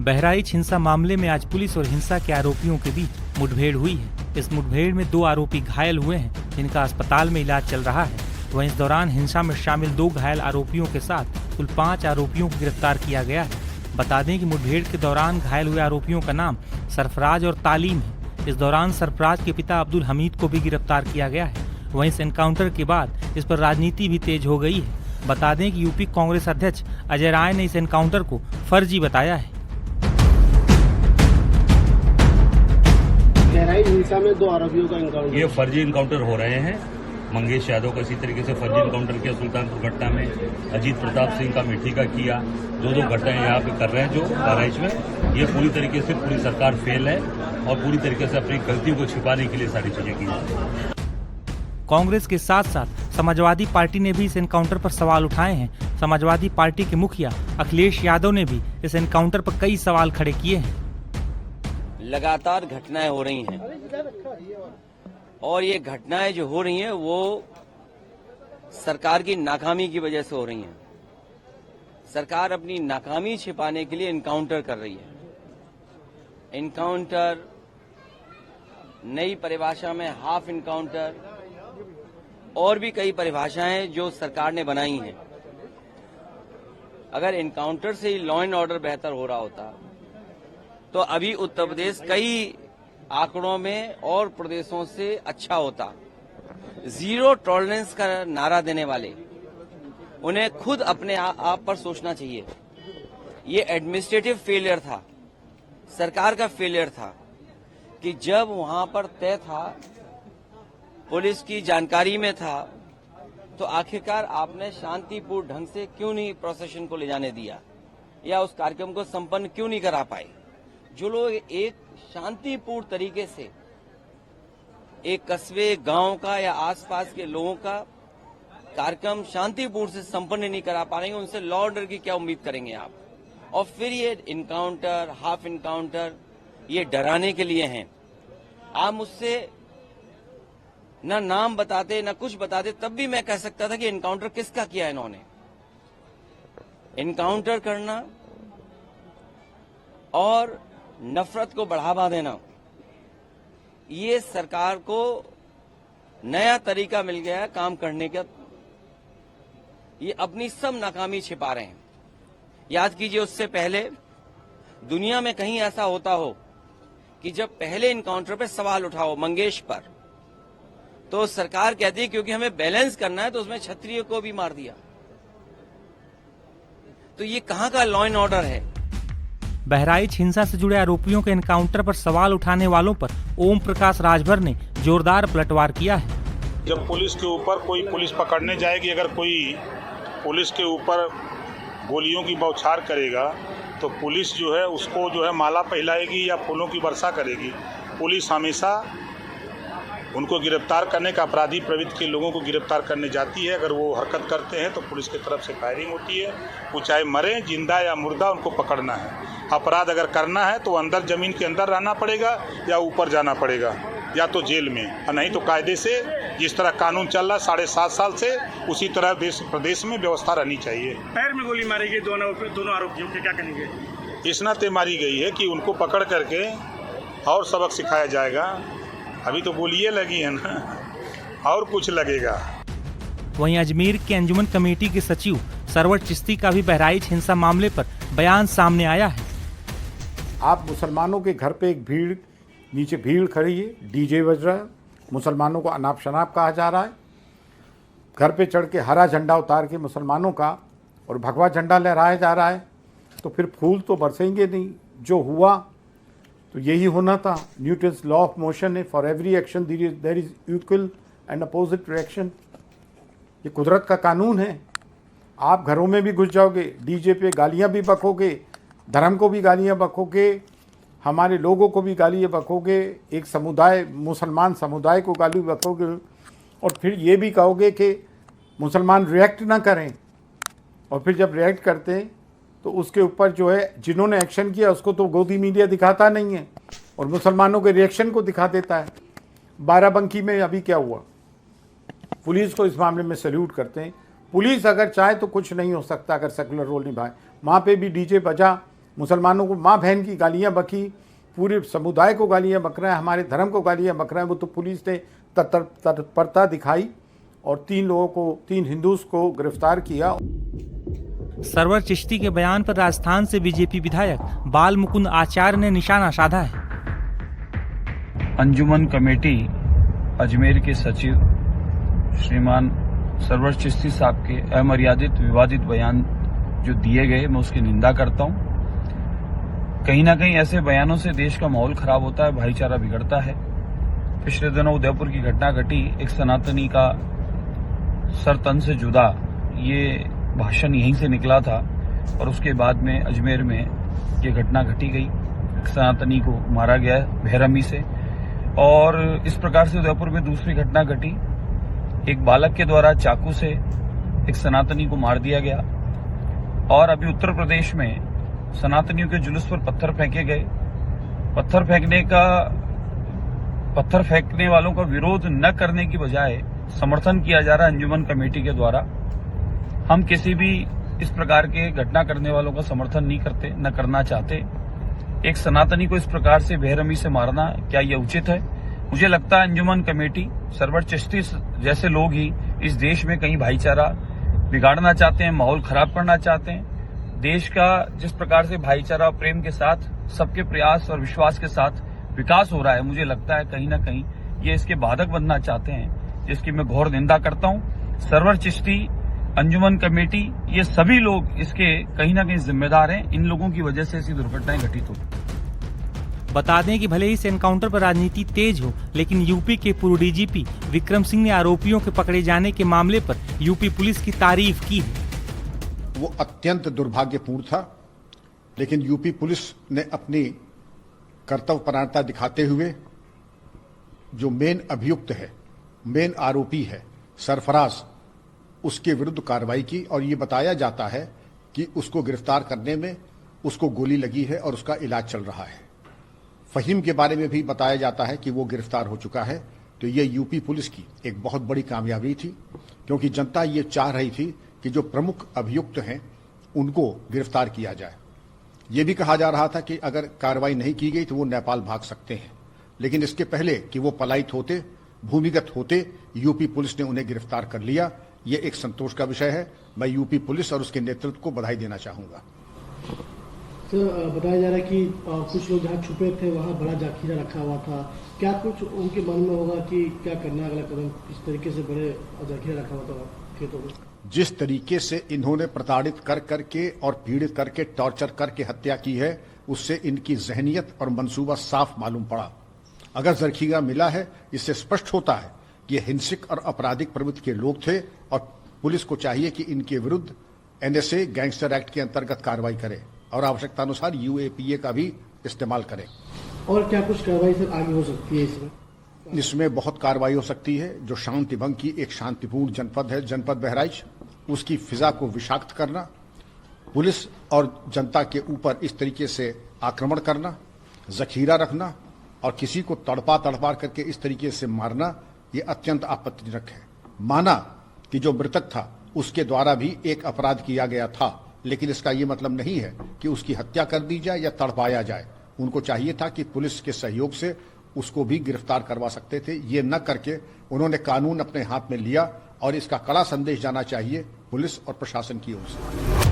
बहराइच हिंसा मामले में आज पुलिस और हिंसा के आरोपियों के बीच मुठभेड़ हुई है। इस मुठभेड़ में 2 आरोपी घायल हुए हैं, जिनका अस्पताल में इलाज चल रहा है। वहीं इस दौरान हिंसा में शामिल 2 घायल आरोपियों के साथ कुल 5 आरोपियों को गिरफ्तार किया गया है। बता दें कि मुठभेड़ के दौरान घायल हुए आरोपियों का नाम सरफराज और तालीम है। इस दौरान सरफराज के पिता अब्दुल हमीद को भी गिरफ्तार किया गया है। वहीं इस एनकाउंटर के बाद इस पर राजनीति भी तेज हो गई है। बता दें कि यूपी कांग्रेस अध्यक्ष अजय राय ने इस एनकाउंटर को फर्जी बताया है। बहराइच हिंसा में 2 आरोपियों का एनकाउंटर, ये फर्जी एनकाउंटर हो रहे हैं। मंगेश यादव का इसी तरीके से फर्जी एनकाउंटर किया सुल्तानपुर घटना में, अजीत प्रताप सिंह का मिठी का किया। 2 घटनाएं यहाँ पे कर रहे हैं जो बहराइच में। ये पूरी तरीके से पूरी सरकार फेल है और पूरी तरीके से अपनी गलतियों को छिपाने के लिए सारी चीजें की। कांग्रेस के साथ साथ समाजवादी पार्टी ने भी इस एनकाउंटर पर सवाल उठाए हैं। समाजवादी पार्टी के मुखिया अखिलेश यादव ने भी इस एनकाउंटर पर कई सवाल खड़े किए हैं। लगातार घटनाएं हो रही हैं और ये घटनाएं जो हो रही हैं वो सरकार की नाकामी की वजह से हो रही हैं। सरकार अपनी नाकामी छिपाने के लिए एनकाउंटर कर रही है। एनकाउंटर, नई परिभाषा में हाफ एनकाउंटर और भी कई परिभाषाएं जो सरकार ने बनाई हैं। अगर एनकाउंटर से ही लॉ एंड ऑर्डर बेहतर हो रहा होता तो अभी उत्तर प्रदेश कई आंकड़ों में और प्रदेशों से अच्छा होता। 0 टॉलरेंस का नारा देने वाले उन्हें खुद अपने आप पर सोचना चाहिए। ये एडमिनिस्ट्रेटिव फेलियर था, सरकार का फेलियर था कि जब वहां पर तय था, पुलिस की जानकारी में था, तो आखिरकार आपने शांतिपूर्ण ढंग से क्यों नहीं प्रोसेशन को ले जाने दिया या उस कार्यक्रम को संपन्न क्यों नहीं करा पाए। जो लोग एक शांतिपूर्ण तरीके से एक कस्बे, गांव का या आसपास के लोगों का कार्यक्रम शांतिपूर्ण से संपन्न नहीं करा पा रहे हैं, उनसे लॉ ऑर्डर की क्या उम्मीद करेंगे आप। और फिर ये इनकाउंटर, हाफ इनकाउंटर, ये डराने के लिए हैं। आप मुझसे न नाम बताते न कुछ बताते, तब भी मैं कह सकता था कि इनकाउंटर किसका किया इन्होंने। इनकाउंटर करना और नफरत को बढ़ावा देना, ये सरकार को नया तरीका मिल गया है काम करने का। ये अपनी सब नाकामी छिपा रहे हैं। याद कीजिए, उससे पहले दुनिया में कहीं ऐसा होता हो कि जब पहले इनकाउंटर पे सवाल उठाओ मंगेश पर, तो सरकार कहती है क्योंकि हमें बैलेंस करना है तो उसमें क्षत्रिय को भी मार दिया। तो ये कहां का लॉ एंड ऑर्डर है। बहराइच हिंसा से जुड़े आरोपियों के एनकाउंटर पर सवाल उठाने वालों पर ओम प्रकाश राजभर ने जोरदार पलटवार किया है। जब पुलिस के ऊपर कोई पुलिस पकड़ने जाएगी, अगर कोई पुलिस के ऊपर गोलियों की बौछार करेगा तो पुलिस जो है उसको जो है माला पहनाएगी या फूलों की वर्षा करेगी। पुलिस हमेशा उनको गिरफ्तार करने का, अपराधी प्रवृत्ति के लोगों को गिरफ्तार करने जाती है। अगर वो हरकत करते हैं तो पुलिस की तरफ से फायरिंग होती है। वो चाहे मरे, जिंदा या मुर्दा, उनको पकड़ना है। अपराध अगर करना है तो अंदर जमीन के अंदर रहना पड़ेगा या ऊपर जाना पड़ेगा या तो जेल में, और नहीं तो कायदे से जिस तरह कानून चल रहा है 7.5 साल से, उसी तरह देश प्रदेश में व्यवस्था रहनी चाहिए। पैर में गोली मारी गई दोनों आरोपियों के, क्या कहेंगे? इस नाते मारी गई है कि उनको पकड़ करके और सबक सिखाया जाएगा। अभी तो गोलियां लगी है ना, और कुछ लगेगा। वहीं अजमेर के अंजुमन कमेटी के सचिव सरवर चिश्ती का भी बहराइच हिंसा मामले पर बयान सामने आया है। आप मुसलमानों के घर पे एक नीचे भीड़ खड़ी है, डीजे बज रहा है, मुसलमानों को अनाप शनाप कहा जा रहा है। घर पे चढ़ के हरा झंडा उतार के मुसलमानों का और भगवा झंडा लहराया जा रहा है, तो फिर फूल तो बरसेंगे नहीं। जो हुआ तो यही होना था। न्यूटन्स लॉ ऑफ मोशन है, for every action there is equal and opposite reaction. ये कुदरत का कानून है। आप घरों में भी घुस जाओगे, डीजे पे गालियां भी बकोगे, धर्म को भी गालियां बकोगे, हमारे लोगों को भी गालियां बकोगे, एक समुदाय, मुसलमान समुदाय को गाली बकोगे, और फिर ये भी कहोगे कि मुसलमान रिएक्ट ना करें। और फिर जब रिएक्ट करते हैं तो उसके ऊपर जो है जिन्होंने एक्शन किया उसको तो गोदी मीडिया दिखाता नहीं है और मुसलमानों के रिएक्शन को दिखा देता है। बाराबंकी में अभी क्या हुआ, पुलिस को इस मामले में सैल्यूट करते हैं। पुलिस अगर चाहे तो कुछ नहीं हो सकता अगर सेकुलर रोल निभाए। वहाँ पे भी डीजे बजा, मुसलमानों को माँ बहन की गालियां बकी, पूरे समुदाय को गालियां बक रहा है, हमारे धर्म को गालियां बक रहा है। वो तो पुलिस ने तत्परता दिखाई और 3 हिंदूज को गिरफ्तार किया। सरवर चिश्ती के बयान पर राजस्थान से बीजेपी विधायक बाल मुकुंद आचार्य ने निशाना साधा है। अंजुमन कमेटी अजमेर के सचिव श्रीमान सरवर चिश्ती साहब के अमर्यादित विवादित बयान जो दिए गए, मैं उसकी निंदा करता हूं। कहीं ना कहीं ऐसे बयानों से देश का माहौल खराब होता है, भाईचारा बिगड़ता है। पिछले दिनों उदयपुर की घटना घटी, एक सनातनी का सर तन से जुदा, ये भाषण यहीं से निकला था और उसके बाद में अजमेर में ये घटना घटी गई, एक सनातनी को मारा गया बेरहमी से। और इस प्रकार से उदयपुर में दूसरी घटना घटी, एक बालक के द्वारा चाकू से एक सनातनी को मार दिया गया। और अभी उत्तर प्रदेश में सनातनियों के जुलूस पर पत्थर फेंके गए। पत्थर फेंकने वालों का विरोध न करने की बजाय समर्थन किया जा रहा है अंजुमन कमेटी के द्वारा। हम किसी भी इस प्रकार के घटना करने वालों का समर्थन नहीं करते, न करना चाहते। एक सनातनी को इस प्रकार से बेरहमी से मारना, क्या यह उचित है? मुझे लगता है अंजुमन कमेटी, सरवर चिश्ती जैसे लोग ही इस देश में कहीं भाईचारा बिगाड़ना चाहते हैं, माहौल खराब करना चाहते हैं। देश का जिस प्रकार से भाईचारा प्रेम के साथ, सबके प्रयास और विश्वास के साथ विकास हो रहा है, मुझे लगता है कहीं ना कहीं ये इसके बाधक बनना चाहते हैं, जिसकी मैं घोर निंदा करता हूं। सरवर चिश्ती, अंजुमन कमेटी, ये सभी लोग इसके कहीं ना कहीं जिम्मेदार हैं। इन लोगों की वजह से ऐसी दुर्घटनाएं घटित हो। बता दें कि भले ही इस एनकाउंटर पर राजनीति तेज हो, लेकिन यूपी के पूर्व डीजीपी विक्रम सिंह ने आरोपियों के पकड़े जाने के मामले पर यूपी पुलिस की तारीफ की है। वो अत्यंत दुर्भाग्यपूर्ण था, लेकिन यूपी पुलिस ने अपनी कर्तव्यपरायणता दिखाते हुए जो मेन अभियुक्त है, मेन आरोपी है सरफराज, उसके विरुद्ध कार्रवाई की। और ये बताया जाता है कि उसको गिरफ्तार करने में उसको गोली लगी है और उसका इलाज चल रहा है। फहीम के बारे में भी बताया जाता है कि वो गिरफ्तार हो चुका है। तो ये यूपी पुलिस की एक बहुत बड़ी कामयाबी थी, क्योंकि जनता ये चाह रही थी कि जो प्रमुख अभियुक्त हैं उनको गिरफ्तार किया जाए। ये भी कहा जा रहा था कि अगर कार्रवाई नहीं की गई तो वो नेपाल भाग सकते हैं, लेकिन इसके पहले कि वो पलायित होते, भूमिगत होते, यूपी पुलिस ने उन्हें गिरफ्तार कर लिया। ये एक संतोष का विषय है। मैं यूपी पुलिस और उसके नेतृत्व को बधाई देना चाहूंगा। सर, बताया जा रहा है कि कुछ लोग जहाँ छुपे थे वहाँ बड़ा जाखीरा रखा हुआ था। क्या कुछ उनके मन में होगा कि क्या करना अगला कदम? इस तरीके से बड़े जाखीरा रखा हुआ था खेतों में। जिस तरीके से इन्होंने प्रताड़ित कर करके और पीड़ित करके, टॉर्चर करके हत्या की है, उससे इनकी जहनियत और मंसूबा साफ मालूम पड़ा। अगर जखीरा मिला है, इससे स्पष्ट होता है कि ये हिंसक और आपराधिक प्रवृत्ति के लोग थे और पुलिस को चाहिए कि इनके विरुद्ध एनएसए गैंगस्टर एक्ट के अंतर्गत कार्रवाई करे और आवश्यकता अनुसार यूएपीए का भी इस्तेमाल करें। और क्या कुछ कार्रवाई सर आगे हो सकती है इसमें? इसमें बहुत कार्रवाई हो सकती है। जो शांति भंग की एक शांतिपूर्ण जनपद है, जनपद बहराइच, उसकी फिजा को विषाक्त करना, पुलिस और जनता के ऊपर इस तरीके से आक्रमण करना, जखीरा रखना और किसी को तड़पा करके इस तरीके से मारना, ये अत्यंत आपत्तिजनक है। माना कि जो मृतक था उसके द्वारा भी एक अपराध किया गया था, लेकिन इसका ये मतलब नहीं है कि उसकी हत्या कर दी जाए या तड़पाया जाए। उनको चाहिए था कि पुलिस के सहयोग से उसको भी गिरफ्तार करवा सकते थे। ये न करके उन्होंने कानून अपने हाथ में लिया और इसका कड़ा संदेश जाना चाहिए पुलिस और प्रशासन की ओर से।